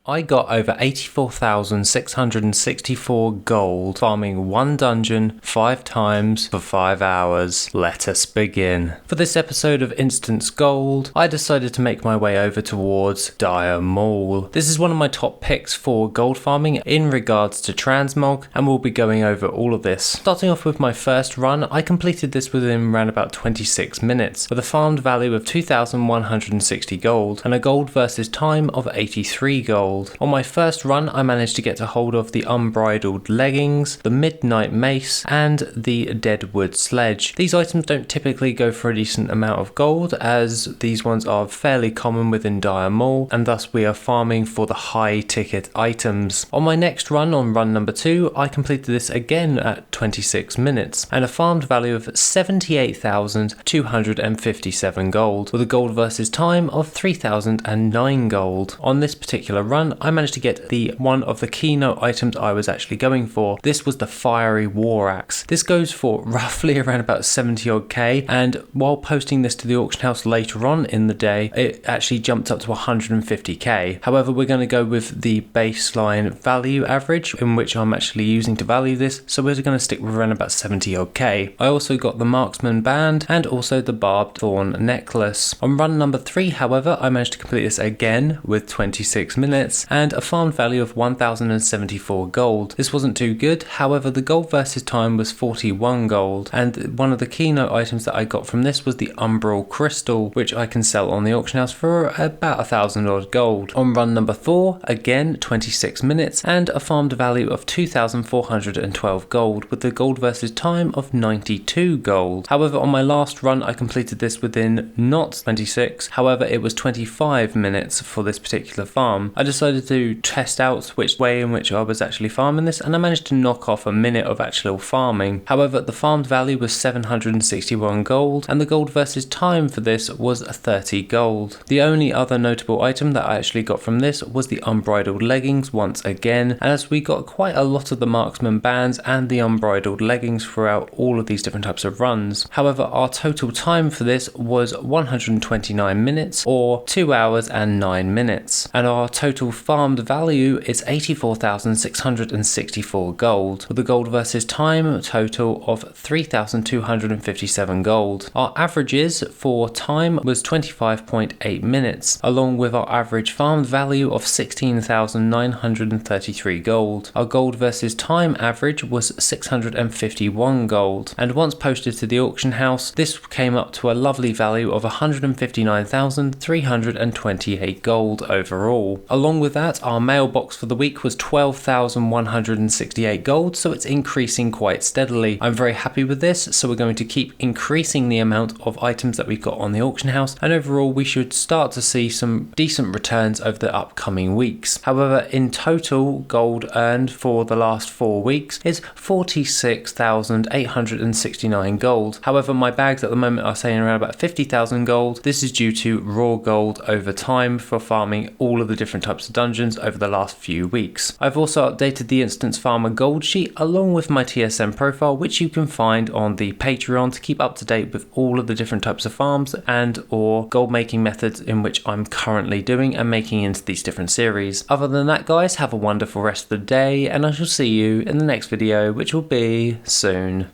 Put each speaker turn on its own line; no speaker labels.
I got over 84,664 gold farming one dungeon 5 times for 5 hours. Let us begin. For this episode of Instance Gold, I decided to make my way over towards Dire Maul. This is one of my top picks for gold farming in regards to transmog, and we'll be going over all of this. Starting off with my first run, I completed this within around about 26 minutes with a farmed value of 2,160 gold and a gold versus time of 83 gold. On my first run, I managed to get a hold of the Unbridled Leggings, the Midnight Mace, and the Deadwood Sledge. These items don't typically go for a decent amount of gold, as these ones are fairly common within Dire Maul, and thus we are farming for the high ticket items. On my next run, on run number 2, I completed this again at 26 minutes, and a farmed value of 78,257 gold, with a gold versus time of 3,009 gold. On this particular run, I managed to get one of the keynote items I was actually going for. This was the Fiery War Axe. This goes for roughly around about 70 odd K, and while posting this to the auction house later on in the day, it actually jumped up to 150k. However, we're going to go with the baseline value average in which I'm actually using to value this, so we're going to stick with around about 70 odd K. I also got the Marksman Band and also the Barbed Thorn Necklace. On run number 3, however, I managed to complete this again with 26 minutes and a farm value of 1,074 gold. This wasn't too good, however the gold versus time was 41 gold, and one of the keynote items that I got from this was the Umbral Crystal, which I can sell on the auction house for about 1,000 odd gold. On run number 4, again 26 minutes and a farmed value of 2,412 gold with the gold versus time of 92 gold. However, on my last run I completed this within not 26, however it was 25 minutes for this particular farm. I decided to test out which way in which I was actually farming this, and I managed to knock off a minute of actual farming. However, the farmed value was 761 gold and the gold versus time for this was 30 gold. The only other notable item that I actually got from this was the Unbridled Leggings once again, and as we got quite a lot of the Marksman Bands and the Unbridled Leggings throughout all of these different types of runs. However, our total time for this was 129 minutes or 2 hours and 9 minutes, and our total farmed value is 84,664 gold with a gold versus time total of 3,257 gold. Our averages for time was 25.8 minutes, along with our average farmed value of 16,933 gold. Our gold versus time average was 651 gold, and once posted to the auction house, this came up to a lovely value of 159,328 gold overall. Along with that, our mailbox for the week was 12,168 gold, so it's increasing quite steadily. I'm very happy with this, so we're going to keep increasing the amount of items that we've got on the auction house, and overall we should start to see some decent returns over the upcoming weeks. However, in total, gold earned for the last 4 weeks is 46,869 gold. However, my bags at the moment are saying around about 50,000 gold. This is due to raw gold over time for farming all of the different types of dungeons over the last few weeks. I've also updated the Instance Farmer gold sheet along with my TSM profile, which you can find on the Patreon to keep up to date with all of the different types of farms and or gold making methods in which I'm currently doing and making into these different series. Other than that, guys, have a wonderful rest of the day, and I shall see you in the next video, which will be soon.